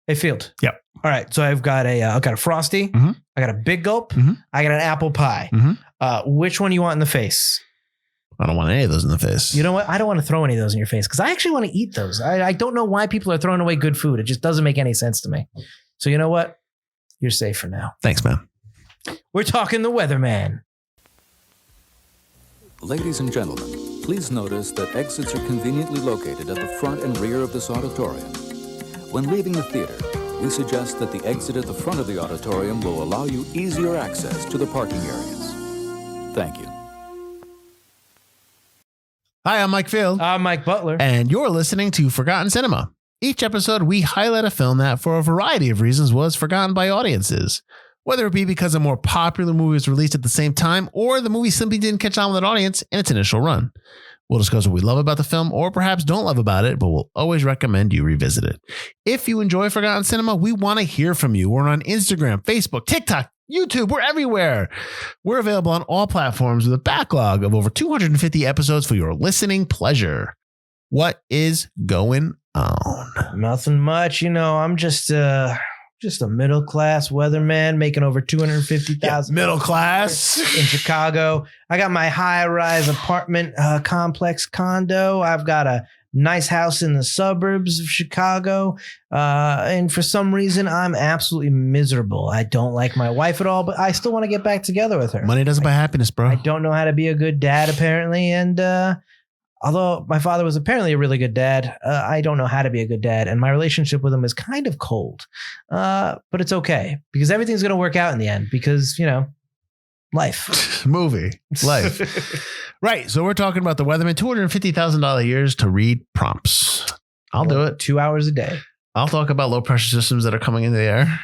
Hey, Field. Yep. All right. So I've got a Frosty. Mhm. I got a Big Gulp. Mhm. I got an apple pie. Which one you want in the face? I don't want any of those in the face. You know what? I don't want to throw any of those in your face because I actually want to eat those. I don't know why people are throwing away good food. It just doesn't make any sense to me. So you know what? You're safe for now. Thanks, man. We're talking the Weatherman. Ladies and gentlemen, please notice that exits are conveniently located at the front and rear of this auditorium. When leaving the theater, we suggest that the exit at the front of the auditorium will allow you easier access to the parking areas. Thank you. Hi, I'm Mike Field. I'm Mike Butler. And you're listening to Forgotten Cinema. Each episode, we highlight a film that, for a variety of reasons, was forgotten by audiences. Whether it be because a more popular movie was released at the same time, or the movie simply didn't catch on with an audience in its initial run. We'll discuss what we love about the film, or perhaps don't love about it, but we'll always recommend you revisit it. If you enjoy Forgotten Cinema, we want to hear from you. We're on Instagram, Facebook, TikTok, YouTube. We're everywhere. We're available on all platforms with a backlog of over 250 episodes for your listening pleasure. What is going on? Nothing much. You know, I'm just a middle-class weatherman making over $250,000 middle class in Chicago. I got my high-rise apartment complex condo. I've got a nice house in the suburbs of Chicago. And for some reason, I'm absolutely miserable. I don't like my wife at all, but I still want to get back together with her. Money doesn't buy happiness, bro. I don't know how to be a good dad, apparently. And although my father was apparently a really good dad, I don't know how to be a good dad. And my relationship with him is kind of cold. But it's okay because everything's going to work out in the end because, you know, life. Movie. Life. Right. So we're talking about The Weatherman, $250,000 years to read prompts. I'll do it. 2 hours a day. I'll talk about low pressure systems that are coming into the air.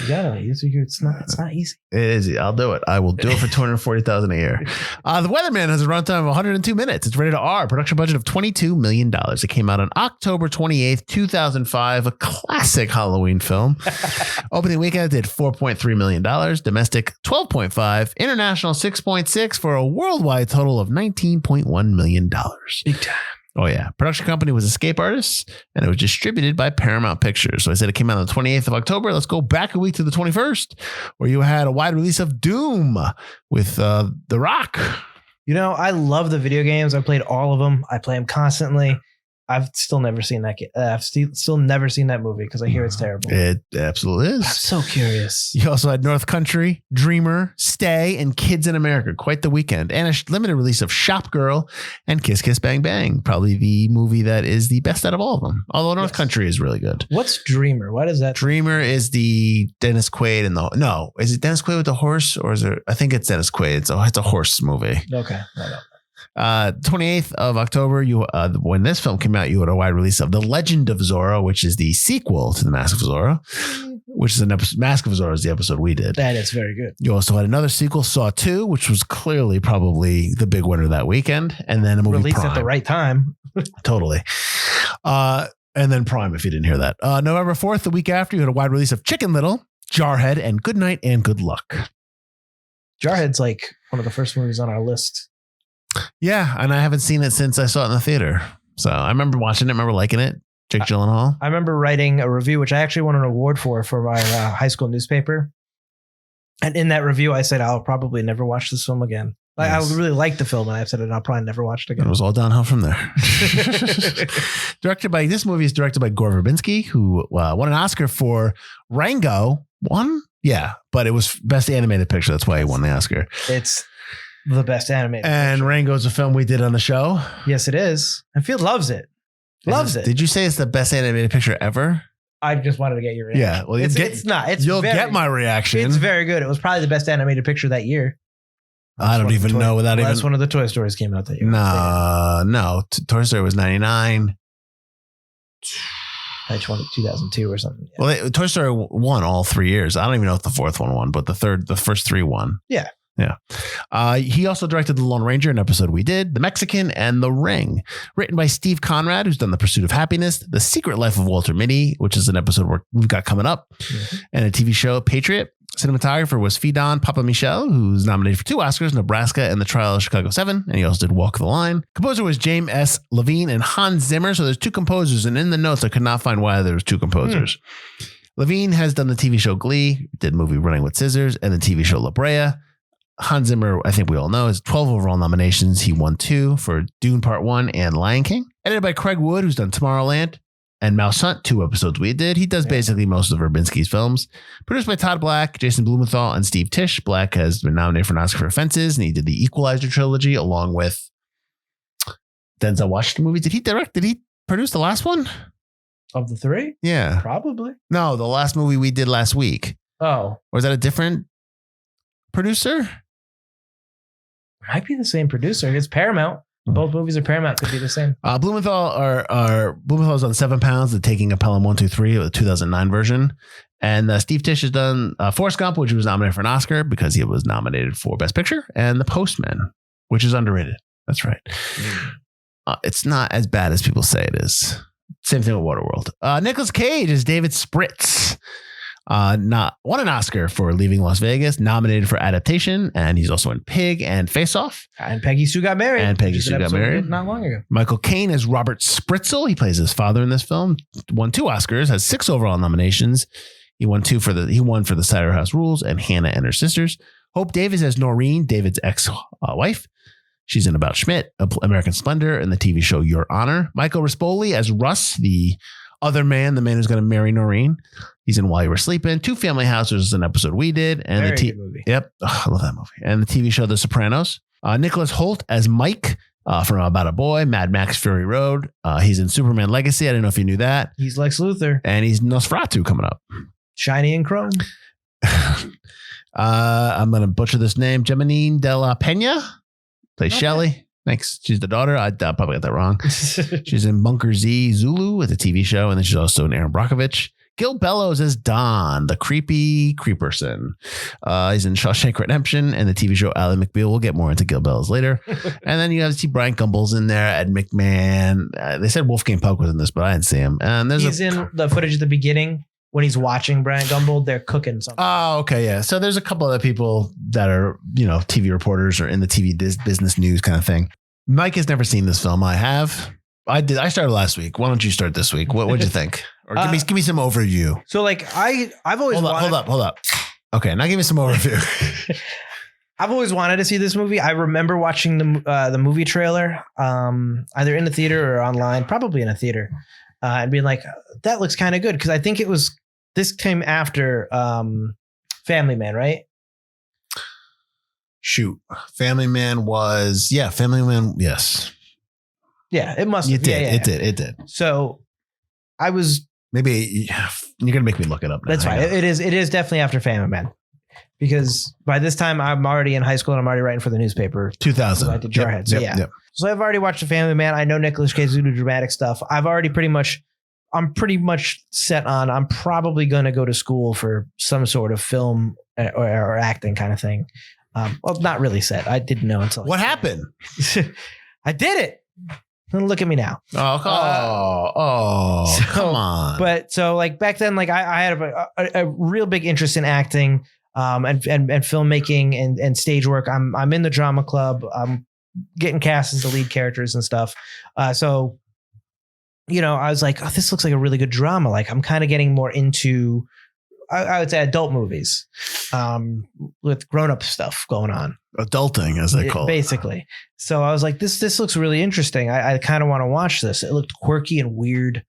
You gotta. It's not easy. It is. I'll do it. I will do it for $240,000 a year. The Weatherman has a runtime of 102 minutes. It's rated R. Production budget of $22 million. It came out on October 28th, 2005. A classic Halloween film. Opening weekend did $4.3 million. Domestic 12.5. International 6.6 for a worldwide total of $19.1 million. Big time. Oh, yeah. Production company was Escape Artists, and it was distributed by Paramount Pictures. So I said it came out on the 28th of October. Let's go back a week to the 21st, where you had a wide release of Doom with The Rock. You know, I love the video games. I played all of them. I play them constantly. I've still never seen that. I've still never seen that movie because I hear it's terrible. It absolutely is. I'm so curious. You also had North Country, Dreamer, Stay, and Kids in America. Quite the weekend. And a limited release of Shop Girl and Kiss Kiss Bang Bang. Probably the movie that is the best out of all of them. Although North Country is really good. What's Dreamer? What is that? Dreamer is the Dennis Quaid and is it Dennis Quaid with the horse, or is it? I think it's Dennis Quaid. It's a horse movie. Okay. No. 28th of October, when this film came out, you had a wide release of The Legend of Zorro, which is the sequel to The Mask of Zorro, which is an episode. Mask of Zorro is the episode we did. That is very good. You also had another sequel, Saw 2, which was clearly probably the big winner that weekend. And then a movie released Prime. at the right time. Totally. And then Prime, if you didn't hear that. November 4th, the week after, you had a wide release of Chicken Little, Jarhead, and Good Night and Good Luck. Jarhead's like one of the first movies on our list. Yeah, and I haven't seen it since I saw it in the theater. So I remember watching it, remember liking it. Jake Gyllenhaal. I remember writing a review, which I actually won an award for my high school newspaper. And in that review, I said, I'll probably never watch this film again. Yes. I really liked the film, and I said, I'll probably never watch it again. It was all downhill from there. This movie is directed by Gore Verbinski, who won an Oscar for Rango. Won? Yeah, but it was Best Animated Picture. That's why he won the Oscar. It's the best animated. And picture. Rango's a film we did on the show. Yes, it is. And Field loves it. Loves it. Did you say it's the best animated picture ever? I just wanted to get your reaction. Yeah, well, it's not. You'll get my reaction. It's very good. It was probably the best animated picture that year. I don't even know without even. That's one of the Toy Stories came out that year. No. Toy Story was 99. 2002 or something. Yeah. Well, Toy Story won all 3 years. I don't even know if the fourth one won, but the first three won. Yeah. Yeah. He also directed The Lone Ranger, an episode we did, The Mexican, and The Ring. Written by Steve Conrad, who's done The Pursuit of Happiness, The Secret Life of Walter Mitty, which is an episode we've got coming up, and a TV show, Patriot. Cinematographer was Fidon Papamichel, who's nominated for 2 Oscars, Nebraska and The Trial of Chicago 7. And he also did Walk the Line. Composer was James S. Levine and Hans Zimmer. So there's 2 composers. And in the notes, I could not find why there was 2 composers. Levine has done the TV show Glee, did movie Running with Scissors, and the TV show La Brea. Hans Zimmer, I think we all know, has 12 overall nominations. He won 2 for Dune Part 1 and Lion King. Edited by Craig Wood, who's done Tomorrowland and Mouse Hunt, 2 episodes we did. He does basically most of Verbinski's films. Produced by Todd Black, Jason Blumenthal, and Steve Tisch. Black has been nominated for an Oscar for Fences, and he did the Equalizer trilogy along with Denzel Washington movies. Did he direct? Did he produce the last one? Of the 3? Yeah. Probably. No, the last movie we did last week. Oh. Or was that a different producer? Might be the same producer. It's Paramount. Both movies are Paramount. Could be the same. Blumenthal's on 7 Pounds, the Taking of Pelham 1, 2, 3, the 2009 version. And Steve Tisch has done Forrest Gump, which was nominated for an Oscar because he was nominated for Best Picture, and The Postman, which is underrated. That's right. It's not as bad as people say it is. Same thing with Waterworld. Nicolas Cage is David Spritz. Won an Oscar for Leaving Las Vegas, nominated for adaptation, and he's also in Pig and Face Off. And Peggy Sue Got Married. Not long ago. Michael Caine is Robert Spritzel. He plays his father in this film. Won 2 Oscars, has 6 overall nominations. He won for the Cider House Rules and Hannah and Her Sisters. Hope Davis as Noreen, David's ex-wife. She's in About Schmidt, American Splendor, and the TV show Your Honor. Michael Rispoli as Russ, the other man, the man who's going to marry Noreen. He's in While You Were Sleeping. 2 Family Houses is an episode we did. And Very good movie. Yep. Oh, I love that movie. And the TV show The Sopranos. Nicholas Hoult as Mike from About a Boy, Mad Max Fury Road. He's in Superman Legacy. I didn't know if you knew that. He's Lex Luthor. And he's Nosferatu coming up. Shiny and Chrome. I'm going to butcher this name. Geminine de la Pena. Plays Shelley. Thanks. She's the daughter. I probably got that wrong. She's in Bunker Z Zulu with a TV show. And then she's also in Aaron Brockovich. Gil Bellows as Don, the creepy creeperson. He's in Shawshank Redemption and the TV show Ally McBeal. We'll get more into Gil Bellows later. And then you have to see Brian Gumbel's in there, Ed McMahon. They said Wolfgang Puck was in this, but I didn't see him. And he's in the footage at the beginning when he's watching Brian Gumbel. They're cooking something. Oh, okay, yeah. So there's a couple other people that are, TV reporters or in the TV business news kind of thing. Mike has never seen this film. I have. I did. I started last week. Why don't you start this week? What'd you think? Or give me some overview. So I've always hold up. Okay, now give me some overview. I've always wanted to see this movie. I remember watching the movie trailer, either in the theater or online, probably in a theater, and being like, that looks kind of good. Because I think this came after Family Man, right? Shoot. Family Man was, Family Man, yes. Yeah, it must have. It did. So I was... Maybe you're going to make me look it up now. That's right. It is definitely after Family Man. Because by this time, I'm already in high school and I'm already writing for the newspaper. 2000. I did Jarhead. Yep. So I've already watched The Family Man. I know Nicolas Cage do dramatic stuff. I'm pretty much set on, I'm probably going to go to school for some sort of film or acting kind of thing. Well, not really set. I didn't know until. What happened? I did it. Look at me now. Come on. But so back then, I had a real big interest in acting, and filmmaking and stage work. I'm in the drama club. I'm getting cast as the lead characters and stuff. So, I was like, oh, this looks like a really good drama. I'm kind of getting more into, I would say, adult movies, with grown-up stuff going on. Adulting, as they call it. Basically. So I was like, this looks really interesting. I kind of want to watch this. It looked quirky and weird,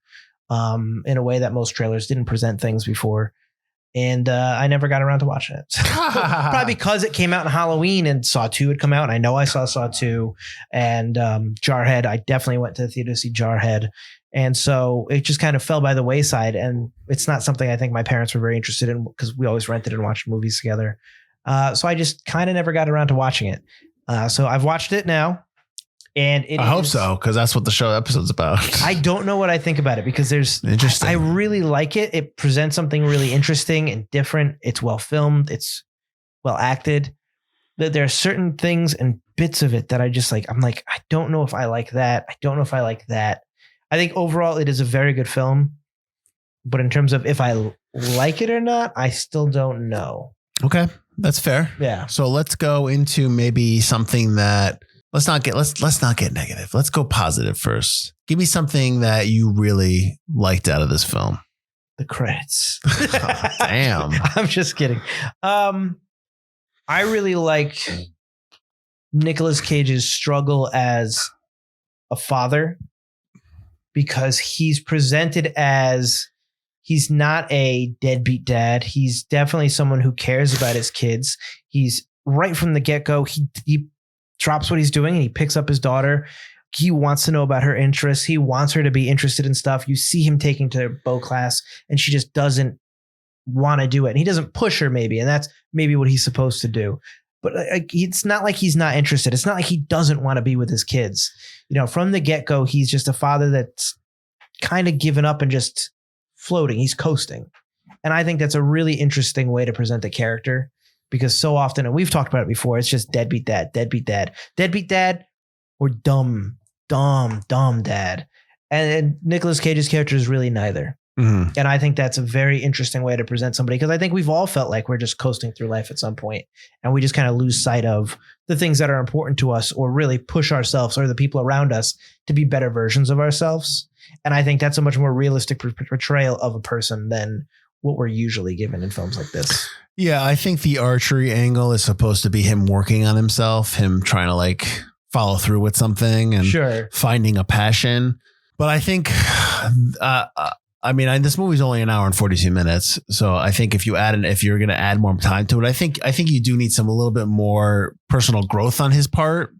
in a way that most trailers didn't present things before. And I never got around to watching it. Probably because it came out in Halloween and Saw 2 had come out. And I know I saw Saw 2 and Jarhead. I definitely went to the theater to see Jarhead. And so it just kind of fell by the wayside. And it's not something I think my parents were very interested in because we always rented and watched movies together. So I just kind of never got around to watching it. So I've watched it now. And I hope so, because that's what the show episode's about. I don't know what I think about it because I really like it. It presents something really interesting and different. It's well filmed. It's well acted. There are certain things and bits of it that I just I'm like, I don't know if I like that. I don't know if I like that. I think overall it is a very good film. But in terms of if I like it or not, I still don't know. Okay, that's fair. Yeah. So let's go into maybe something that let's not get negative. Let's go positive first. Give me something that you really liked out of this film. The credits. Damn. I'm just kidding. I really liked Nicolas Cage's struggle as a father, because he's presented as he's not a deadbeat dad. He's definitely someone who cares about his kids. He's right from the get-go. He drops what he's doing and he picks up his daughter. He wants to know about her interests. He wants her to be interested in stuff. You see him taking to bow class and she just doesn't want to do it. And he doesn't push her maybe. And that's maybe what he's supposed to do. But it's not like he's not interested. It's not like he doesn't want to be with his kids. You know, from the get-go, he's just a father that's kind of given up and just floating. He's coasting. And I think that's a really interesting way to present the character, because so often, and we've talked about it before, it's just deadbeat dad, deadbeat dad, deadbeat dad, or dumb dad. And Nicolas Cage's character is really neither. Mm-hmm. And I think that's a very interesting way to present somebody, because I think we've all felt like we're just coasting through life at some point and we just kind of lose sight of the things that are important to us, or really push ourselves or the people around us to be better versions of ourselves. And I think that's a much more realistic portrayal of a person than what we're usually given in films like this. Yeah, I think the archery angle is supposed to be him working on himself, him trying to like follow through with something and finding a passion. But I think, this movie's only an hour and 42 minutes. So I think if you're going to add more time to it, I think you do need a little bit more personal growth on his part.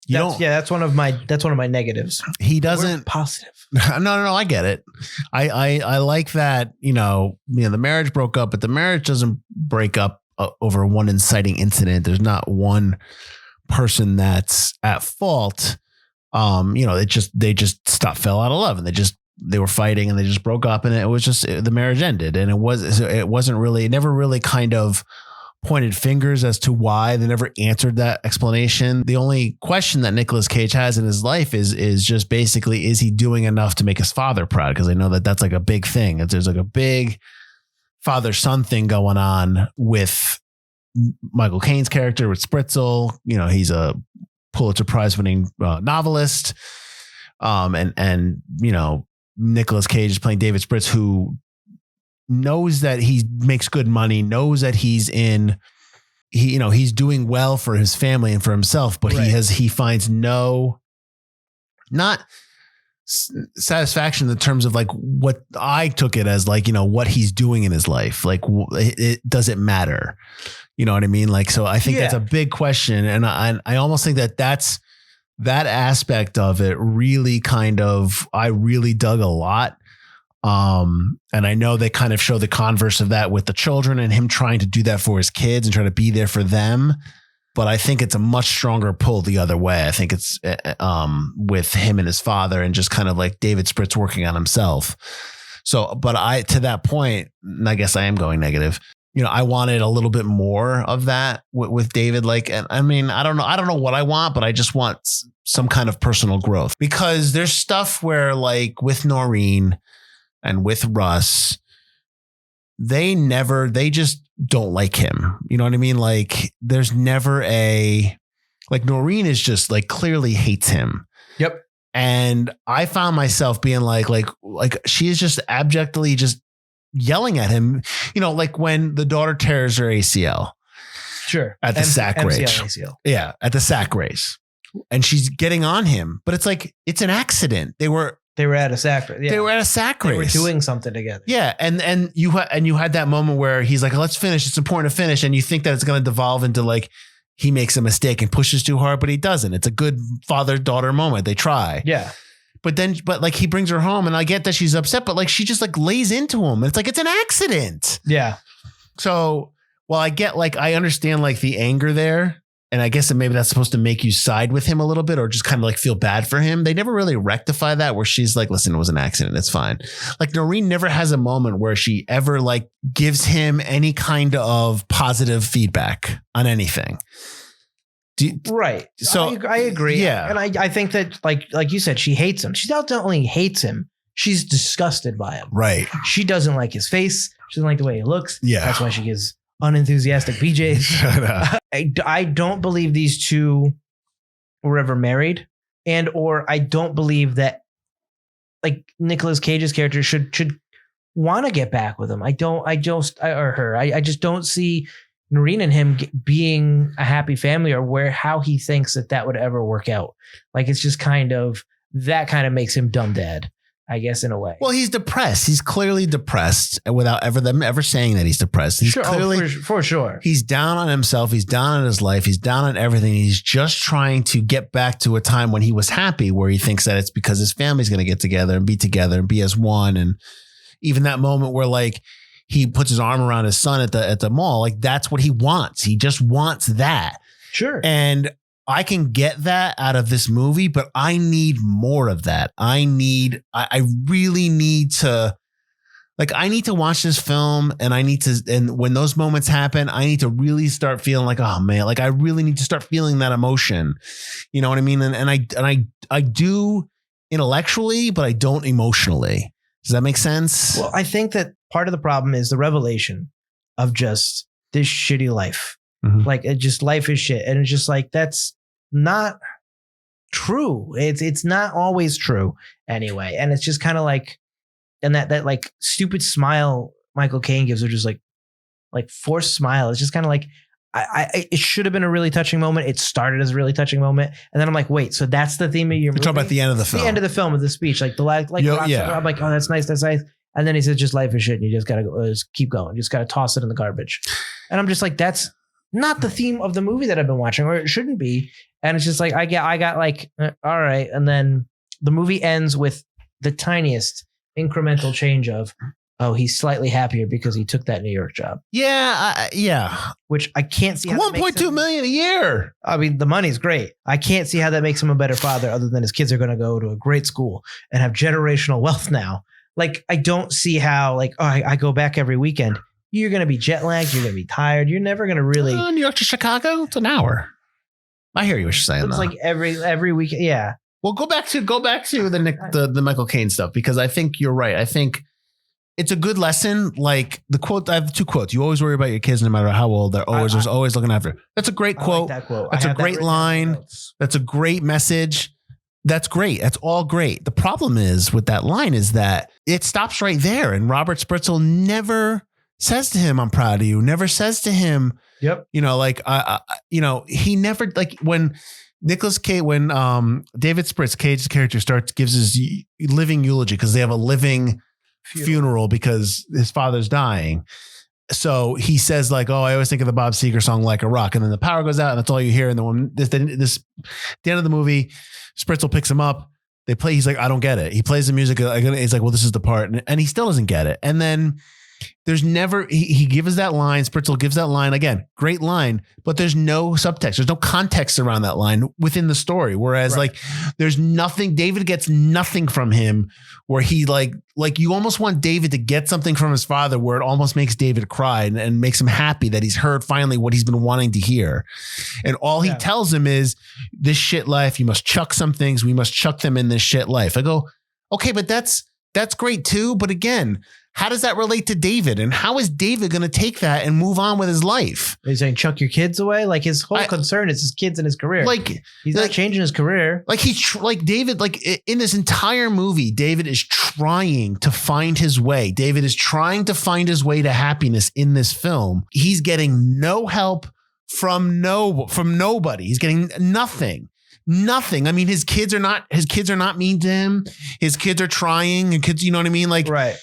That's one of my negatives. He doesn't. We're positive. No, I get it. I like that, the marriage broke up, but the marriage doesn't break up over one inciting incident. There's not one person that's at fault. They just fell out of love, and they were fighting and they just broke up, and it was just the marriage ended. And it never really kind of pointed fingers as to why. They never answered that explanation. The only question that Nicolas Cage has in his life is just basically, is he doing enough to make his father proud? Because I know that's like a big thing. There's like a big father-son thing going on with Michael Caine's character, with Spritzel. He's a Pulitzer Prize winning novelist. And Nicolas Cage is playing David Spritz, who knows that he makes good money, knows that he's doing well for his family and for himself, but he finds not satisfaction in terms of like what I took it as, like, what he's doing in his life. Like, it doesn't matter. You know what I mean? Like, so I think that's a big question. And I almost think that aspect of it really I really dug a lot. And I know they kind of show the converse of that with the children and him trying to do that for his kids and trying to be there for them. But I think it's a much stronger pull the other way. I think it's with him and his father, and just kind of like David Spritz working on himself. So, but to that point, and I guess I am going negative. I wanted a little bit more of that with David. Like, and I don't know what I want, but I just want some kind of personal growth, because there's stuff where, like, with Noreen and with Russ, they just don't like him. You know what I mean? Like, there's never Noreen is just like clearly hates him. Yep. And I found myself being like she is just abjectly just yelling at him, like when the daughter tears her ACL. Sure. At the sack race. ACL. Yeah. At the sack race. And she's getting on him, but it's like, it's an accident. They were at a sack race. Yeah. They were at a sack race. They were doing something together. Yeah. And you had that moment where he's like, let's finish. It's important to finish. And you think that it's going to devolve into like, he makes a mistake and pushes too hard, but he doesn't. It's a good father-daughter moment. They try. Yeah. But like, he brings her home, and I get that she's upset, but like, she just like lays into him. And it's like, it's an accident. Yeah. So, well, I understand like the anger there. And I guess that maybe that's supposed to make you side with him a little bit, or just kind of like feel bad for him. They never really rectify that, where she's like, listen, it was an accident. It's fine. Like, Noreen never has a moment where she ever like gives him any kind of positive feedback on anything. Right. So I agree. Yeah. And I think that like you said, she hates him. She not only hates him, she's disgusted by him. Right. She doesn't like his face. She doesn't like the way he looks. Yeah. That's why she gives unenthusiastic BJs. Shut up. I don't believe these two were ever married, or I don't believe that like Nicolas Cage's character should want to get back with him. I just don't see Noreen and him being a happy family, or how he thinks that would ever work out. Like, it's just that kind of makes him dumb dad, I guess, in a way. Well, he's depressed. He's clearly depressed without them ever saying that he's depressed. He's sure, clearly, for sure. He's down on himself. He's down on his life. He's down on everything. He's just trying to get back to a time when he was happy, where he thinks that it's because his family's going to get together and be as one. And even that moment where like he puts his arm around his son at the mall, like that's what he wants. He just wants that. Sure. And I can get that out of this movie, but I need more of that. I really need to, like, I need to watch this film, and and when those moments happen, I need to really start feeling like, oh man, like I really need to start feeling that emotion. You know what I mean? And I do intellectually, but I don't emotionally. Does that make sense? Well, I think that part of the problem is the revelation of just this shitty life. Mm-hmm. Like, it just, life is shit. And it's just like, that's not true. It's not always true anyway. And it's just kind of like, and that like stupid smile Michael Caine gives, which is like forced smile. It's just kind of like, it should have been a really touching moment. It started as a really touching moment. And then I'm like, wait, so that's the theme of your movie? You're talking about the end of the film. The end of the film, of the speech. Like yeah. I'm like, oh, that's nice. That's nice. And then he says, just life is shit. And you just got to just keep going. You just got to toss it in the garbage. And I'm just like, that's not the theme of the movie that I've been watching, or it shouldn't be. And it's just like, I got like, all right. And then the movie ends with the tiniest incremental change of, oh, he's slightly happier because he took that New York job. Yeah. Yeah. Which I can't see. 1.2 million a year. I mean, the money's great. I can't see how that makes him a better father, other than his kids are going to go to a great school and have generational wealth now. Like, I don't see how, like, oh, I go back every weekend. You're going to be jet lagged. You're going to be tired. You're never going to really. New York to Chicago. It's an hour. I hear you what you're saying. It's like every week. Yeah. Well, go back to the Michael Caine stuff, because I think you're right. I think it's a good lesson. Like the quote, I have two quotes. You always worry about your kids, no matter how old. They're always looking after. That's a great quote. Like that quote. That's a great line. That's a great message. That's great. That's all great. The problem is with that line is that it stops right there. And Robert Spritzel never says to him, I'm proud of you. Never says to him, yep. You know, like, he never, like when Nicolas Cage, when David Spritz, Cage's character, gives his living eulogy, because they have a living funeral because his father's dying. So he says like, oh, I always think of the Bob Seger song Like a Rock. And then the power goes out and that's all you hear. And then when the end of the movie, Spritzel picks him up. They play. He's like, I don't get it. He plays the music. He's like, well, this is the part. And he still doesn't get it. And then there's never, he gives that line. Spritzel gives that line again. Great line, but there's no subtext. There's no context around that line within the story. Whereas like there's nothing, David gets nothing from him where he like you almost want David to get something from his father where it almost makes David cry and makes him happy that he's heard finally what he's been wanting to hear. And all he tells him is this shit life. You must chuck some things. We must chuck them in this shit life. I go, okay, but that's great too. But again, how does that relate to David? And how is David going to take that and move on with his life? He's saying chuck your kids away. Like his whole concern is his kids and his career. Like he's not changing his career. Like David, like in this entire movie, David is trying to find his way. David is trying to find his way to happiness in this film. He's getting no help from nobody. He's getting nothing. Nothing. I mean, his kids are not mean to him. His kids are trying, and kids, you know what I mean? Like, right.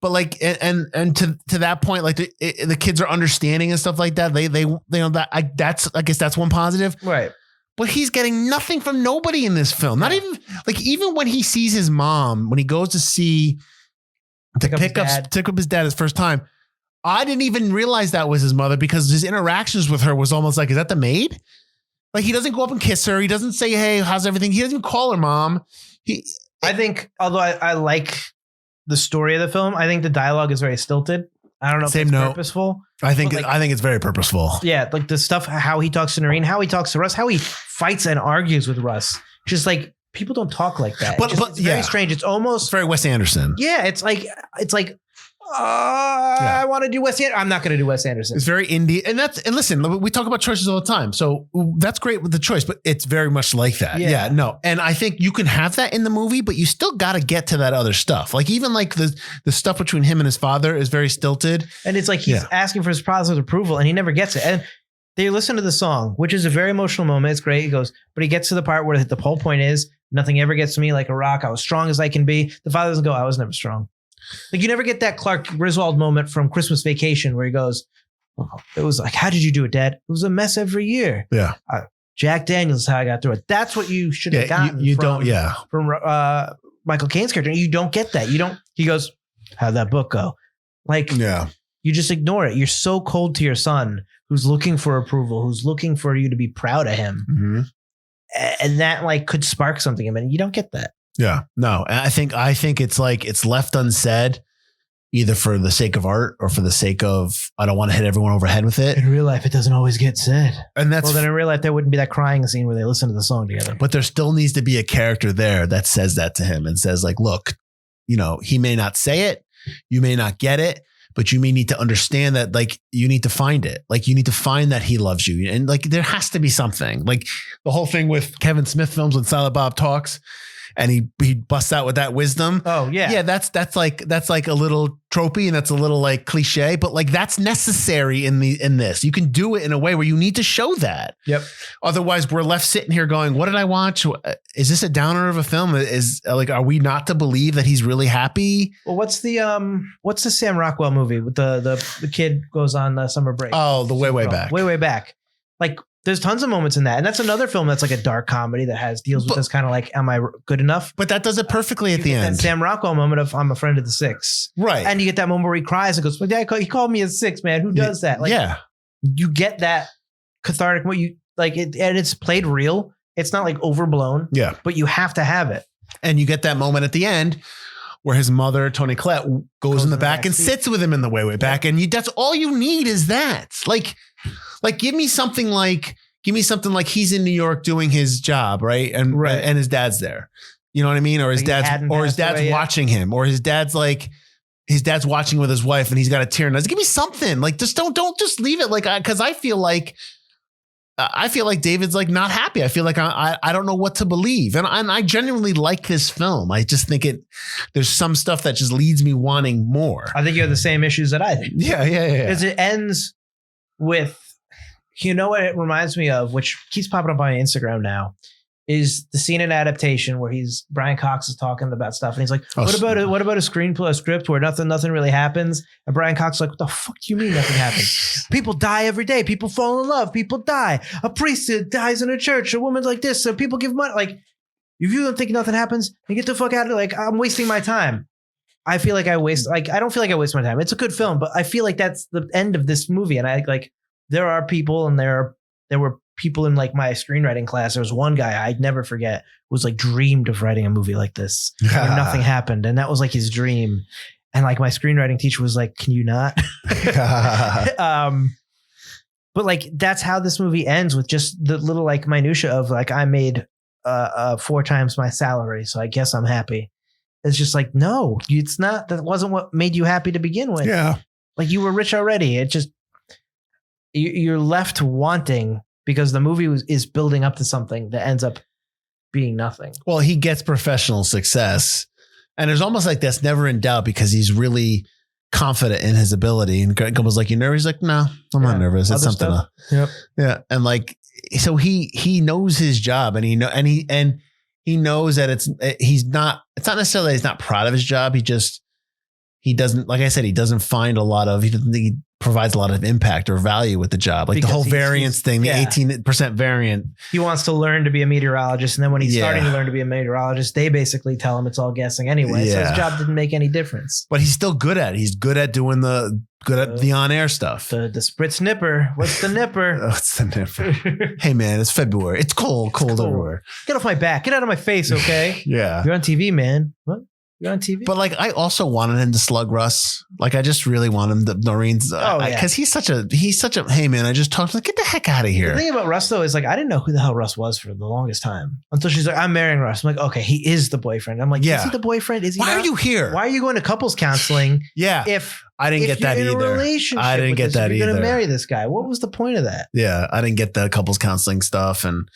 But like, and to that point, like the kids are understanding and stuff like that. They know that I guess that's one positive. Right. But he's getting nothing from nobody in this film. Not even when he sees his mom, when he goes to pick up his dad his first time. I didn't even realize that was his mother, because his interactions with her was almost like, is that the maid? Like, he doesn't go up and kiss her. He doesn't say, hey, how's everything? He doesn't even call her mom. I think, although I like the story of the film, I think the dialogue is very stilted. I don't know if it's purposeful. I think it's very purposeful. Yeah, like the stuff, how he talks to Noreen, how he talks to Russ, how he fights and argues with Russ. Just like, people don't talk like that. It's very strange. It's almost very Wes Anderson. Yeah, it's like I want to do Wes Anderson. I'm not going to do Wes Anderson. It's very indie. And listen, we talk about choices all the time. So that's great with the choice, but it's very much like that. Yeah, no. And I think you can have that in the movie, but you still got to get to that other stuff. Like even like the stuff between him and his father is very stilted. And it's like he's asking for his father's approval and he never gets it. And they listen to the song, which is a very emotional moment. It's great. He goes, but he gets to the part where the whole point is nothing ever gets to me like a rock. I was strong as I can be. The father doesn't go, I was never strong. Like you never get that Clark Griswold moment from Christmas Vacation where he goes, it was like, how did you do it, Dad? It was a mess every year. Yeah. Jack Daniels is how I got through it. That's what you should have gotten from Michael Caine's character. You don't get that. He goes, how'd that book go? Like, you just ignore it. You're so cold to your son who's looking for approval, who's looking for you to be proud of him. Mm-hmm. And that like could spark something in him. And you don't get that. Yeah, no, I think it's like it's left unsaid either for the sake of art or for the sake of, I don't want to hit everyone over the head with it. In real life, it doesn't always get said. And that's, well, then in real life, there wouldn't be that crying scene where they listen to the song together. But there still needs to be a character there that says that to him and says like, look, he may not say it. You may not get it, but you may need to understand that like you need to find it. Like you need to find that he loves you. And like, there has to be something like the whole thing with Kevin Smith films when Silent Bob talks. And he busts out with that wisdom. Oh yeah. Yeah. That's like a little tropey and that's a little like cliche, but like that's necessary in this. You can do it in a way where you need to show that. Yep. Otherwise we're left sitting here going, what did I watch? Is this a downer of a film? Is like, are we not to believe that he's really happy? Well, what's the Sam Rockwell movie with the kid goes on summer break? Oh, the way back. Way back. Like, there's tons of moments in that. And that's another film that's like a dark comedy that deals with this kind of like, am I good enough? But that does it perfectly at the end. That Sam Rockwell moment of I'm a friend of the six. Right. And you get that moment where he cries and goes, well, Dad, he called me a six, man. Who does that? Like, you get that cathartic, what you like it, and it's played real. It's not like overblown. Yeah. But you have to have it. And you get that moment at the end where his mother, Toni Collette, goes in the back and sits with him in the way back. And that's all you need is that. Like give me something like he's in New York doing his job, right? And his dad's there. You know what I mean? Or his dad's watching him, or his dad's watching with his wife and he's got a tear in his eyes. Give me something. Like just don't just leave it like, because I feel like David's like not happy. I feel like I don't know what to believe. And I genuinely like this film. I just think there's some stuff that just leads me wanting more. I think you have the same issues that I think. Yeah. Because it ends with, you know what it reminds me of, which keeps popping up on my Instagram now, is the scene in Adaptation where Brian Cox is talking about stuff and he's like, what about a screenplay, a script where nothing really happens? And Brian Cox is like, what the fuck do you mean nothing happens? People die every day. People fall in love. People die. A priest dies in a church. A woman's like this. So people give money. Like, if you don't think nothing happens, then get the fuck out of it. Like, I'm wasting my time. I feel like I don't feel like I waste my time. It's a good film, but I feel like that's the end of this movie. And there are people, and there were people in like my screenwriting class. There was one guy I'd never forget who was like dreamed of writing a movie like this where nothing happened. And that was like his dream. And like my screenwriting teacher was like, can you not? But like, that's how this movie ends, with just the little like minutia of like, I made 4 times my salary. So I guess I'm happy. It's just like, no, it's not. That wasn't what made you happy to begin with. Yeah. Like you were rich already. It just, you're left wanting because the movie is building up to something that ends up being nothing. Well, he gets professional success, and it's almost like that's never in doubt because he's really confident in his ability. And was like, "You nervous?" He's like, "No, I'm not nervous. It's something." Yeah, and like, so he knows his job, and he knows that it's not necessarily that he's not proud of his job. He doesn't, like I said, he doesn't find a lot of, he provides a lot of impact or value with the job. Like because the whole variance thing, the 18% variant. He wants to learn to be a meteorologist. And then when he's starting to learn to be a meteorologist, they basically tell him it's all guessing anyway. Yeah. So his job didn't make any difference. But he's still good at it. He's good at doing the on-air stuff. The spritz nipper. What's the nipper? What's the nipper? Hey man, it's February. It's cold everywhere. Get off my back. Get out of my face, okay? Yeah. You're on TV, man. What? You're on TV. But like, I also wanted him to slug Russ. Like, I just really want him to Noreen's because he's such a hey man. I just talked like, get the heck out of here. The thing about Russ though is like I didn't know who the hell Russ was for the longest time until she's like, I'm marrying Russ. I'm like, okay, he is the boyfriend. I'm like, is he the boyfriend? Is he? Why not? are you here? Why are you going to couples counseling? If I didn't get that you're either. In a relationship I didn't get that you're either. You're going to marry this guy. What was the point of that? Yeah, I didn't get the couples counseling stuff and.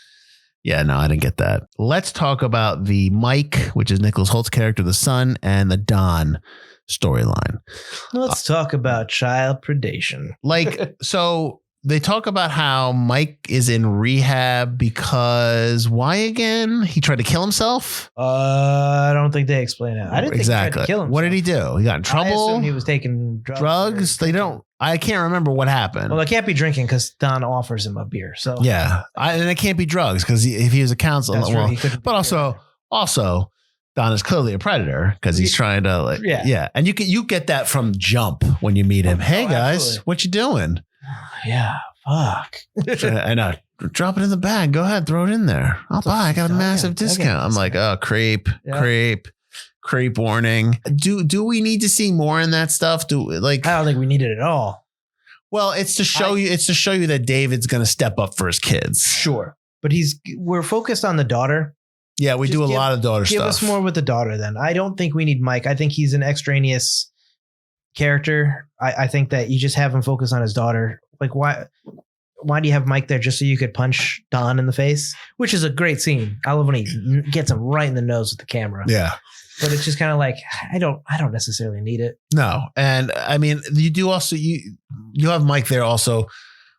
Yeah, no, I didn't get that. Let's talk about the Mike, which is Nicholas Holt's character, the son, and the Don storyline. Let's talk about child predation. Like, so they talk about how Mike is in rehab because why again? He tried to kill himself? I don't think they explain it. I didn't think he tried to kill himself. What did he do? He got in trouble? I assumed he was taking drugs. They don't. I can't remember what happened. Well, they can't be drinking because Don offers him a beer. So yeah, and it can't be drugs because if he was a counselor, but also Don is clearly a predator because he's trying to and you get that from jump when you meet him. Hey guys, absolutely. What you doing? Yeah, fuck. I know. Drop it in the bag. Go ahead, throw it in there. I'll buy. I got a massive discount. I'm like, oh, creep. Creep warning. Do we need to see more in that stuff? I don't think we need it at all. Well, it's to show you that David's going to step up for his kids. Sure. But we're focused on the daughter. Yeah, we do a lot of daughter stuff. Give us more with the daughter then. I don't think we need Mike. I think he's an extraneous character. I think that you just have him focus on his daughter. Like why do you have Mike there just so you could punch Don in the face? Which is a great scene. I love when he gets him right in the nose with the camera. Yeah. But it's just kind of like I don't necessarily need it. No, and I mean you do also you have Mike there also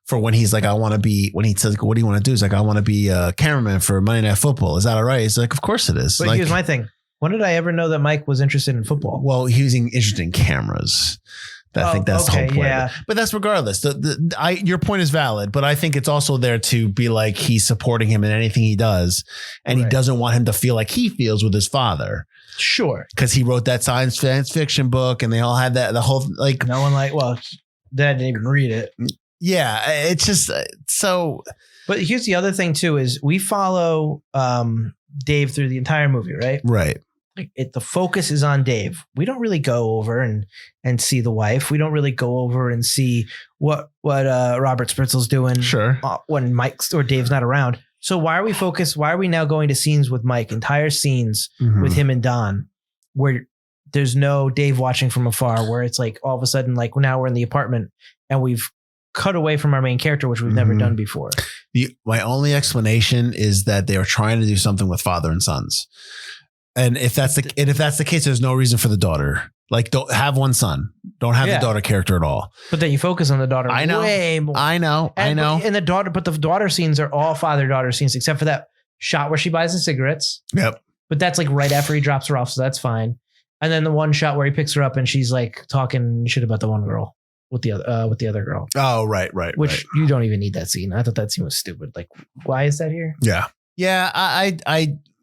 for when he's like when he says what do you want to do? He's like I want to be a cameraman for Monday Night Football. Is that all right? He's like of course it is. But here's my thing. When did I ever know that Mike was interested in football? Well, he was interested in cameras. I think that's the whole point. Yeah. But that's regardless. Your point is valid, but I think it's also there to be like he's supporting him in anything he does, and he doesn't want him to feel like he feels with his father. Sure, because he wrote that science fiction book, and they all had the whole like. No one Dad didn't even read it. Yeah, it's just so. But here's the other thing too: is we follow Dave through the entire movie, right? Right. The focus is on Dave. We don't really go over and see the wife. We don't really go over and see what Robert Spritzel's doing. Sure. When Mike or Dave's not around. So why are we focused? Why are we now going to scenes with Mike? Entire scenes with him and Don, where there's no Dave watching from afar. Where it's like all of a sudden, like now we're in the apartment and we've cut away from our main character, which we've never done before. My only explanation is that they were trying to do something with father and sons. And if that's the case, there's no reason for the daughter. Like, don't have one son. Don't have the daughter character at all. But then you focus on the daughter. I know. Way more. I know. And the daughter scenes are all father-daughter scenes, except for that shot where she buys the cigarettes. Yep. But that's like right after he drops her off, so that's fine. And then the one shot where he picks her up and she's like talking shit about the one girl with the other girl. Oh, right. Which you don't even need that scene. I thought that scene was stupid. Like, why is that here? Yeah. Yeah.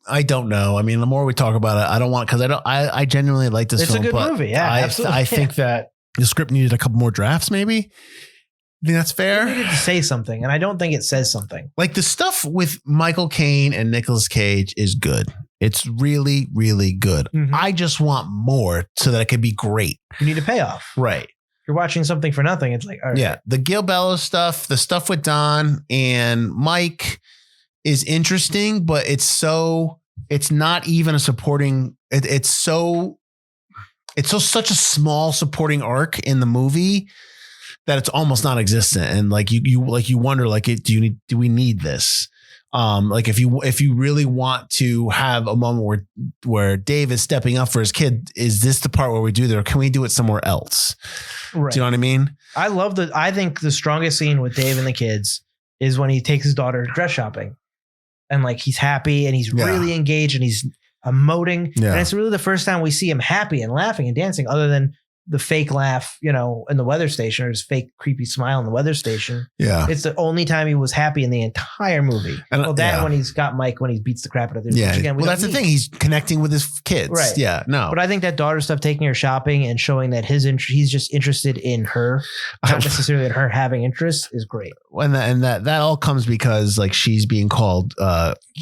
I don't know. I mean, the more we talk about it, I don't want, because I genuinely like this film. It's a good movie. Yeah, absolutely. I think that the script needed a couple more drafts, maybe. I think that's fair. It needed to say something, and I don't think it says something. Like the stuff with Michael Caine and Nicolas Cage is good. It's really, really good. Mm-hmm. I just want more so that it could be great. You need a payoff. Right. If you're watching something for nothing, it's like, all right. Yeah. The Gil Bellows stuff, the stuff with Don and Mike is interesting, but it's not even a supporting, it's such a small supporting arc in the movie that it's almost non-existent. And like you wonder, like, do we need this? Like if you really want to have a moment where Dave is stepping up for his kid, is this the part where we do that, or can we do it somewhere else? Right. Do you know what I mean? I think the strongest scene with Dave and the kids is when he takes his daughter dress shopping. And like he's happy and he's really engaged and he's emoting. Yeah. And it's really the first time we see him happy and laughing and dancing, other than the fake laugh, in the weather station, or his fake creepy smile in the weather station. Yeah. It's the only time he was happy in the entire movie. And when he's got Mike, when he beats the crap out of the Yeah. Again, that's the thing. He's connecting with his kids. Right. Yeah. No. But I think that daughter stuff, taking her shopping and showing that he's just interested in her, not necessarily in her having interest, is great. that all comes because like she's being called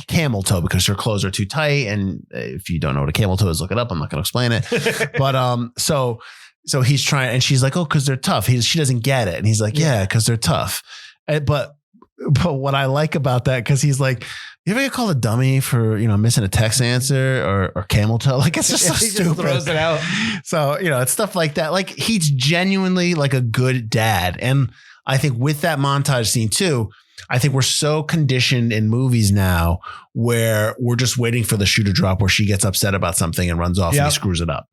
camel toe because her clothes are too tight. And if you don't know what a camel toe is, look it up. I'm not going to explain it. But so he's trying, and she's like, oh, because they're tough. She doesn't get it, and he's like, yeah, because they're tough. But what I like about that, because he's like, you ever get called a dummy for missing a text answer or camel toe? Like, it's just so stupid. Just throws it out. So it's stuff like that. Like, he's genuinely like a good dad, and I think with that montage scene too, I think we're so conditioned in movies now where we're just waiting for the shoe to drop where she gets upset about something and runs off and he screws it up.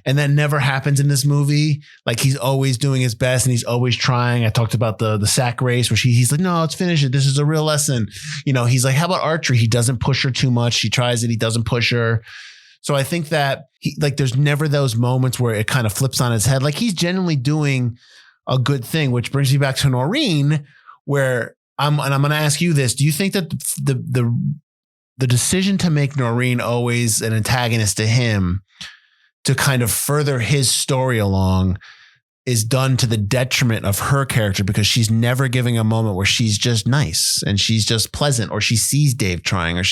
And that never happens in this movie. Like, he's always doing his best and he's always trying. I talked about the sack race where he's like, no, let's finish it. This is a real lesson. He's like, how about archery? He doesn't push her too much. She tries it. He doesn't push her. So I think that there's never those moments where it kind of flips on his head. Like, he's genuinely doing a good thing, which brings me back to Noreen, where I'm going to ask you this. Do you think that the decision to make Noreen always an antagonist to him to kind of further his story along is done to the detriment of her character, because she's never giving a moment where she's just nice and she's just pleasant, or she sees Dave trying, or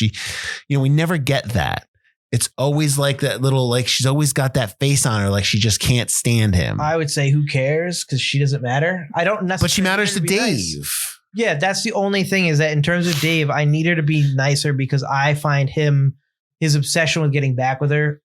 we never get that. It's always like that little, like, she's always got that face on her, like she just can't stand him. I would say who cares, because she doesn't matter. I don't necessarily. But she matters to Dave. Nice. Yeah, that's the only thing, is that in terms of Dave, I need her to be nicer because I find his obsession with getting back with her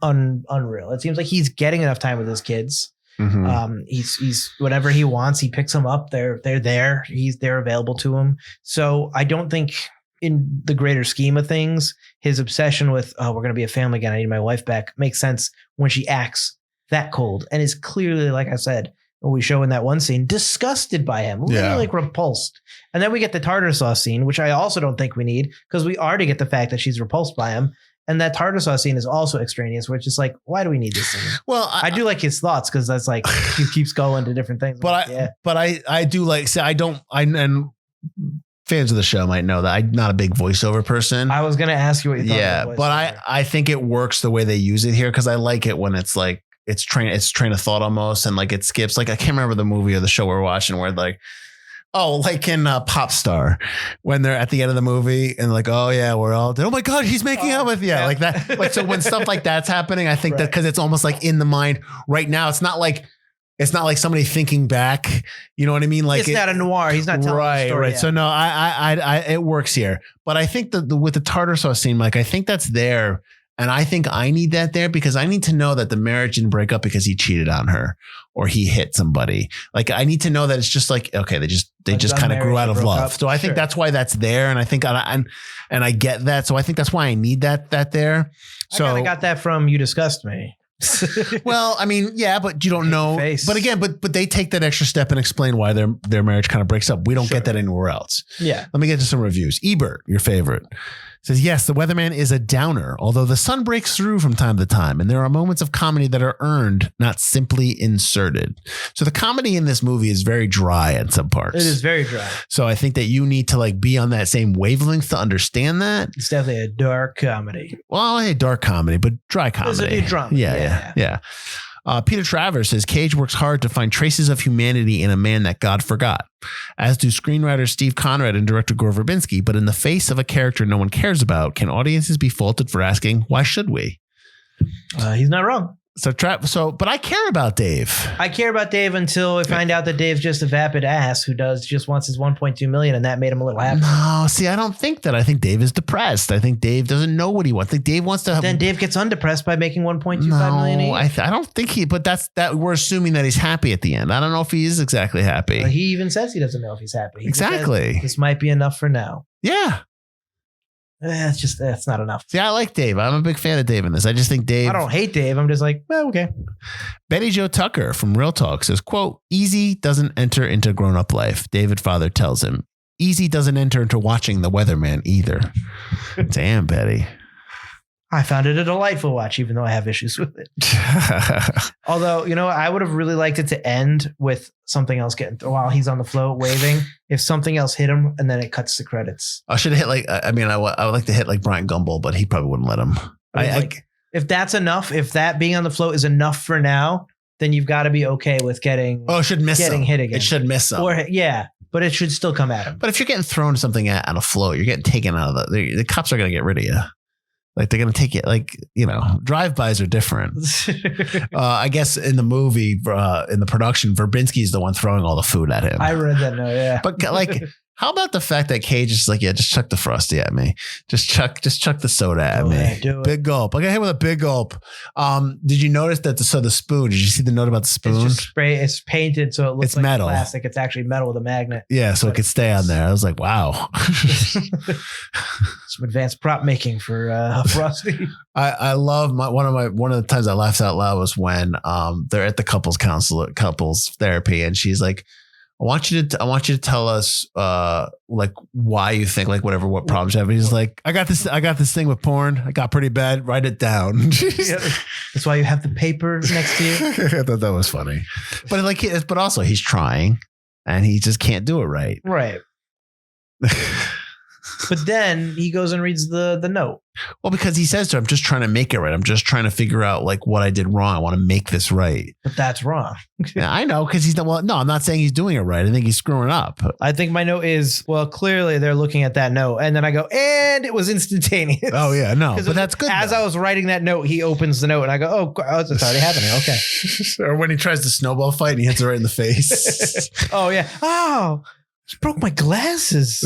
unreal. It seems like he's getting enough time with his kids. Mm-hmm. He's whatever he wants, he picks them up. They're there. They're available to him. So I don't think, in the greater scheme of things, his obsession with, we're going to be a family again, I need my wife back, makes sense when she acts that cold and is clearly, like I said, we show in that one scene, disgusted by him, literally like repulsed. And then we get the tartar sauce scene, which I also don't think we need, because we already get the fact that she's repulsed by him. And that tartar sauce scene is also extraneous, which is like, why do we need this scene? Well, I do like his thoughts, because that's like, he keeps going to different things. But I do like, say, and fans of the show might know that I'm not a big voiceover person. I was going to ask you what you thought. Yeah, but I think it works the way they use it here, because I like it when it's like, it's train of thought almost, and like it skips. Like, I can't remember the movie or the show we're watching where like, like in Pop Star, when they're at the end of the movie and like, oh yeah, we're all dead. Oh my God, he's making out with like that. Like, so when stuff like that's happening, I think that because it's almost like in the mind right now. It's not like somebody thinking back. You know what I mean? Like, it's not a noir. He's not telling the story. Right. So no, I it works here. But I think that with the tartar sauce scene, like, I think that's there. And I think I need that there, because I need to know that the marriage didn't break up because he cheated on her or he hit somebody. Like, I need to know that it's just like, okay, they just kind of grew out of love. So I think that's why that's there. And I think, and I get that. So I think that's why I need that there. So I kind of got that from You Disgust Me. Well, I mean, yeah, but you don't know. But again, but they take that extra step and explain why their marriage kind of breaks up. We don't get that anywhere else. Yeah. Let me get to some reviews. Ebert, your favorite, says, yes, The Weatherman is a downer, although the sun breaks through from time to time, and there are moments of comedy that are earned, not simply inserted. So the comedy in this movie is very dry at some parts. It is very dry. So I think that you need to like be on that same wavelength to understand that. It's definitely a dark comedy. Well, I hate dark comedy, but dry comedy. It's a drama. Yeah. Peter Travers says Cage works hard to find traces of humanity in a man that God forgot, as do screenwriter Steve Conrad and director Gore Verbinski. But in the face of a character no one cares about, can audiences be faulted for asking, why should we? He's not wrong. But I care about Dave. I care about Dave until I find out that Dave's just a vapid ass who just wants his 1.2 million, and that made him a little happy. No, see, I don't think that. I think Dave is depressed. I think Dave doesn't know what he wants. I think Dave wants to have. Then Dave gets undepressed by making 1.25 million each. I don't think but that's that we're assuming that he's happy at the end. I don't know if he is exactly happy. He even says he doesn't know if he's happy. Exactly. This might be enough for now. Yeah. That's not enough. See, I like Dave. I'm a big fan of Dave in this. I just think Dave. I don't hate Dave. I'm just like, well, okay. Betty Jo Tucker from Real Talk says, quote, easy doesn't enter into grown-up life. David Father tells him. Easy doesn't enter into watching The Weatherman either. Damn, Betty. I found it a delightful watch, even though I have issues with it. Although, I would have really liked it to end with something else while he's on the float waving. If something else hit him, and then it cuts to credits. I should have hit I would like to hit like Brian Gumbel, but he probably wouldn't let him. If that's enough, if that being on the float is enough for now, then you've got to be okay with getting. Oh, it should miss getting him. Hit again. It should miss him. Or yeah. but it should still come at him. But if you're getting thrown something at a float, you're getting taken out of the cops are going to get rid of you. Like they're going to take it, like, you know, drive-bys are different. I guess in the movie, in the production, Verbinski's the one throwing all the food at him. I read that note, yeah. But like, how about the fact that Cage is like, yeah, just chuck the Frosty at me. Just chuck the soda at me. Do it. Big gulp. I got hit with a big gulp. Did you notice that the spoon, did you see the note about the spoon? It's just it's painted so it looks it's like metal. plastic. It's actually metal with a magnet. Yeah, so it could stay on there. I was like, wow. Some advanced prop making for Frosty. I love one of the times I laughed out loud was when they're at the couples therapy, and she's like, I want you to tell us like why you think like what problems you have. And he's like, I got this thing with porn. I got pretty bad. Write it down. Yeah, that's why you have the paper next to you. I thought that was funny. But also he's trying and he just can't do it right. Right. But then he goes and reads the note. Well, because he says to her, I'm just trying to make it right. I'm just trying to figure out like what I did wrong. I want to make this right. But that's wrong. Yeah, I know, because he's no, I'm not saying he's doing it right. I think he's screwing up. I think my note is, well, clearly they're looking at that note. And then I go, and it was instantaneous. Oh, yeah, no, but that's good. As I was writing that note, he opens the note and I go, oh, it's already happening. Okay. Or when he tries to snowball fight and he hits her right in the face. Oh, yeah. Oh, just broke my glasses.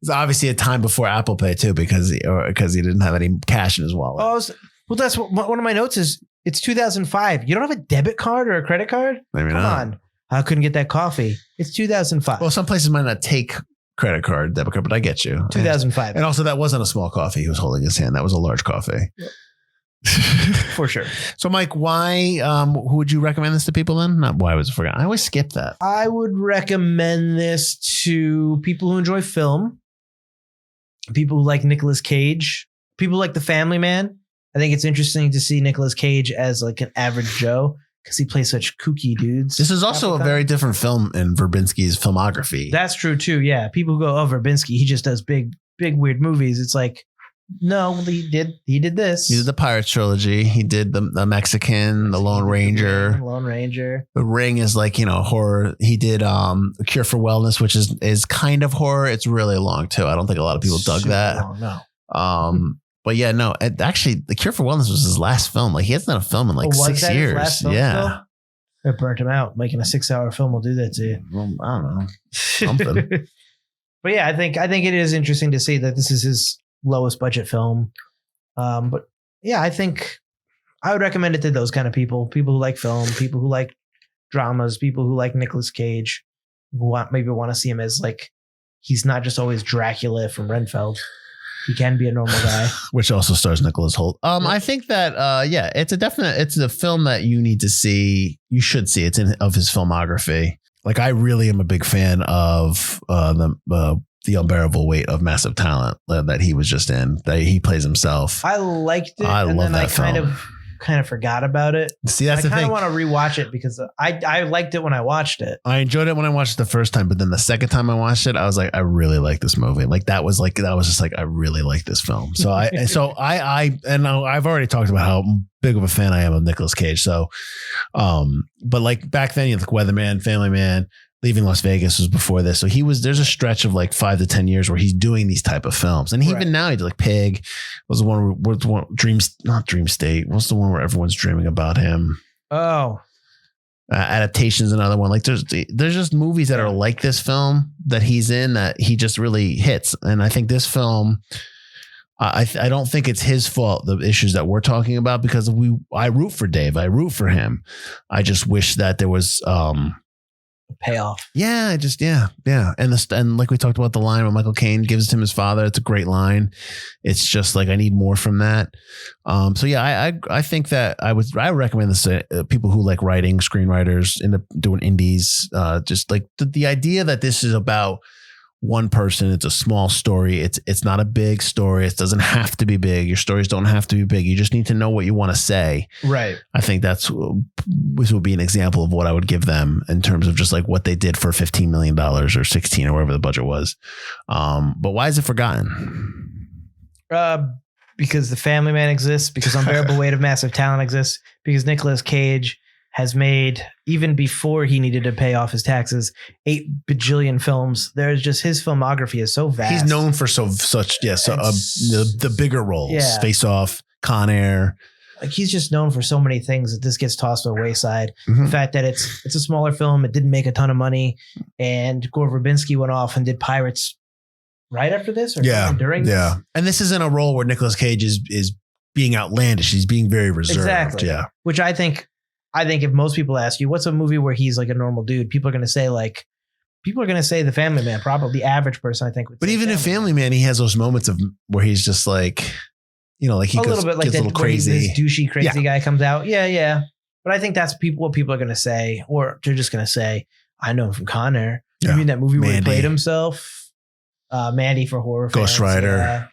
It's obviously a time before Apple Pay too, because he didn't have any cash in his wallet. Oh, well, that's what one of my notes is. It's 2005. You don't have a debit card or a credit card? Maybe Come not. on. I couldn't get that coffee. It's 2005. Well, some places might not take credit card, debit card, but I get you. 2005. And also, that wasn't a small coffee he was holding in his hand. That was a large coffee. Yep. For sure. So, Mike, why? Who would you recommend this to people then? Not why was it forgotten. I always skip that. I would recommend this to people who enjoy film, people who like Nicolas Cage, people who like The Family Man. I think it's interesting to see Nicolas Cage as like an average Joe because he plays such kooky dudes. This is also a very different film in Verbinski's filmography. That's true too. Yeah. People who go, oh, Verbinski, he just does big weird movies. It's like, no, he did this. He did the Pirates trilogy. He did the Mexican, the Lone Ranger. Lone Ranger. The Ring is like, horror. He did A Cure for Wellness, which is kind of horror. It's really long too. I don't think a lot of people dug that. Long, no. But yeah, no. Actually, The Cure for Wellness was his last film. Like he hasn't done a film in like 6 years. His last film yeah. It burnt him out. Making a 6-hour film will do that to you. Well, I don't know. Something. But yeah, I think it is interesting to see that this is his lowest budget film. But yeah, I think I would recommend it to those kind of people who like film, people who like dramas, people who like Nicolas Cage, who maybe want to see him as like, he's not just always Dracula from Renfeld. He can be a normal guy. Which also stars Nicholas Hoult. I think that, it's a film that you need to see. You should see. It's of his filmography. Like I really am a big fan of the Unbearable Weight of Massive Talent that he was just in, that he plays himself. I liked it. I love that film. Kind of forgot about it. See, that's the thing. I kind of want to rewatch it because I liked it when I watched it. I enjoyed it when I watched it the first time, but then the second time I watched it, I was like, I really like this movie. That was just like, I really like this film. So I've already talked about how big of a fan I am of Nicolas Cage. So, but like back then, you had like Weatherman, Family Man, Leaving Las Vegas was before this. So there's a stretch of like 5 to 10 years where he's doing these type of films. And even now he did like Pig was the one Dreams, not Dream State. What's the one where everyone's dreaming about him? Oh, Adaptation's another one. Like there's just movies that are like this film that he's in that he just really hits. And I think this film, I don't think it's his fault, the issues that we're talking about, because I root for Dave. I root for him. I just wish that there was, payoff. Yeah, and like we talked about, the line when Michael Caine gives it to his father, it's a great line. It's just like I need more from that. So yeah, I think that I recommend this to people who like writing, screenwriters, end up doing indies. Just like the idea that this is about one person. It's a small story. It's not a big story. It doesn't have to be big. Your stories don't have to be big. You just need to know what you want to say. Right. I think this would be an example of what I would give them in terms of just like what they did for $15 million or 16 or whatever the budget was. But why is it forgotten? Because The Family Man exists, because Unbearable Weight of Massive Talent exists, because Nicolas Cage has made, even before he needed to pay off his taxes, 8 bajillion films. There's just, his filmography is so vast. He's known for the bigger roles. Yeah. Face Off, Con Air. Like, he's just known for so many things that this gets tossed to the wayside. Mhm. The fact that it's a smaller film, it didn't make a ton of money, and Gore Verbinski went off and did Pirates right after this, or during this. And this isn't a role where Nicolas Cage is being outlandish. He's being very reserved. Exactly. Yeah. Which I think if most people ask you, what's a movie where he's like a normal dude, people are going to say The Family Man. Probably the average person, I think. Would But say even in Family Man, he has those moments of where he's just like, like he a goes, little bit like gets that, a little crazy. This douchey, crazy guy comes out. Yeah. But I think that's what people are going to say, or they're just going to say, I know him from Con Air. Yeah. You mean that movie where he Mandy. played himself? Mandy for horror fans. Ghost Rider. Yeah.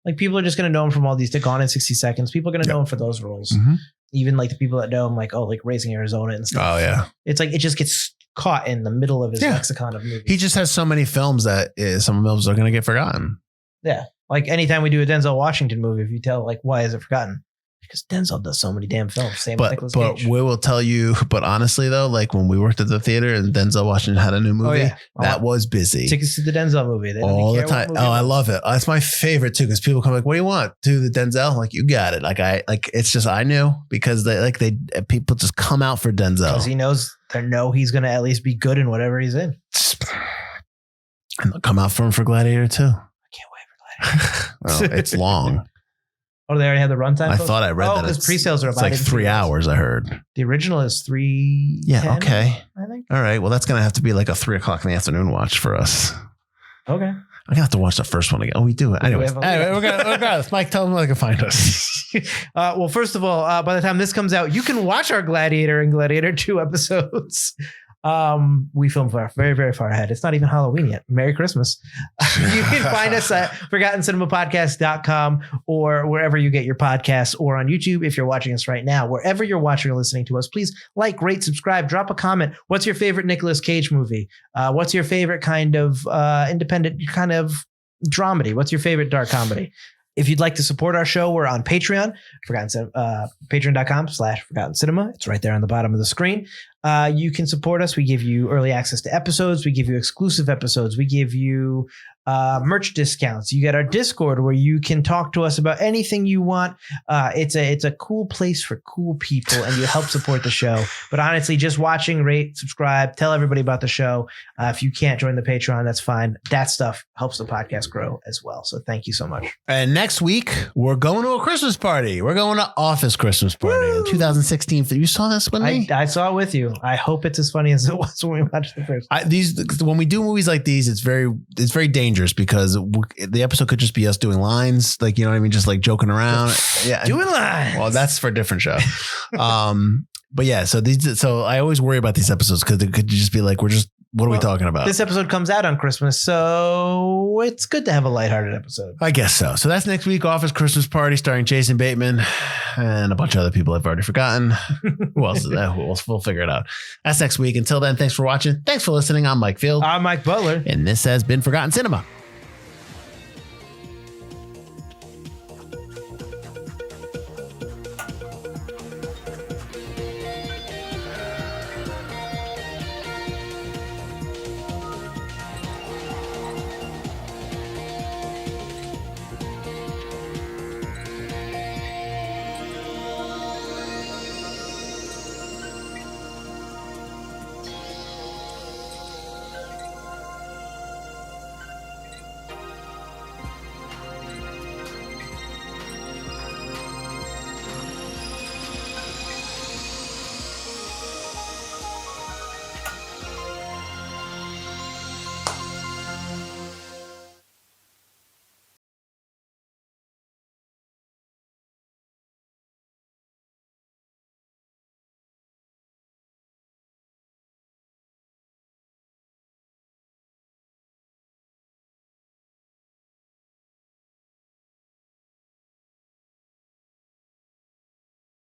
Like, people are just going to know him from all these Gone in 60 Seconds. People are going to know him for those roles. Mhm. Even like the people that know him, like Raising Arizona and stuff. Oh yeah. It's like, it just gets caught in the middle of his lexicon of movies. He just has so many films that some films are going to get forgotten. Yeah. Like, anytime we do a Denzel Washington movie, if you tell, like, why is it forgotten? Because Denzel does so many damn films. Same with Nicolas Cage. But we will tell you, but honestly though, like when we worked at the theater and Denzel Washington had a new movie, that was busy. Tickets to the Denzel movie. They don't All care the time. what movie Oh, it I is. love it. That's my favorite too. Cause people come like, what do you want? To the Denzel? I'm like, you got it. It's just, I knew because people just come out for Because Denzel. they know he's going to at least be good in whatever he's in. And they'll come out for him for Gladiator too. I can't wait for that. Well, it's long. Oh, they already have the runtime? I folks? thought I read that. because pre-sales are It's about like 3 hours, I heard. The original is 3. Yeah. Okay. I think. All right. Well, that's going to have to be like a 3:00 in the afternoon watch for us. Okay. I'm going to have to watch the first one again. Oh, we do it. Anyways, we're going to, Mike, tell them where they can find us. Well, first of all, by the time this comes out, you can watch our Gladiator and Gladiator 2 episodes. We filmed very, very far ahead. It's not even Halloween yet. Merry Christmas. You can find us at ForgottenCinemaPodcast.com or wherever you get your podcasts, or on YouTube if you're watching us right now. Wherever you're watching or listening to us, please like, rate, subscribe, drop a comment. What's your favorite Nicolas Cage movie? What's your favorite kind of independent kind of dramedy? What's your favorite dark comedy? If you'd like to support our show, we're on Patreon, patreon.com/Forgotten Cinema. It's right there on the bottom of the screen. You can support us. We give you early access to episodes. We give you exclusive episodes. We give you merch discounts. You get our Discord where you can talk to us about anything you want. It's a cool place for cool people, and you help support the show. But honestly, just watching, rate, subscribe, tell everybody about the show. If you can't join the Patreon, that's fine. That stuff helps the podcast grow as well. So thank you so much. And next week, we're going to a Christmas party. We're going to Office Christmas Party in 2016. You saw this with me? I saw it with you. I hope it's as funny as it was when we watched the first. When we do movies like these, it's very dangerous because the episode could just be us doing lines, like, you know what I mean, just like joking around. Yeah, doing lines. Well, that's for a different show. But yeah, so I always worry about these episodes because it could just be like what are we talking about? This episode comes out on Christmas, so it's good to have a lighthearted episode. I guess so. So that's next week, Office Christmas Party, starring Jason Bateman and a bunch of other people I've already forgotten. Who else is that? We'll figure it out. That's next week. Until then, thanks for watching. Thanks for listening. I'm Mike Field. I'm Mike Butler. And this has been Forgotten Cinema.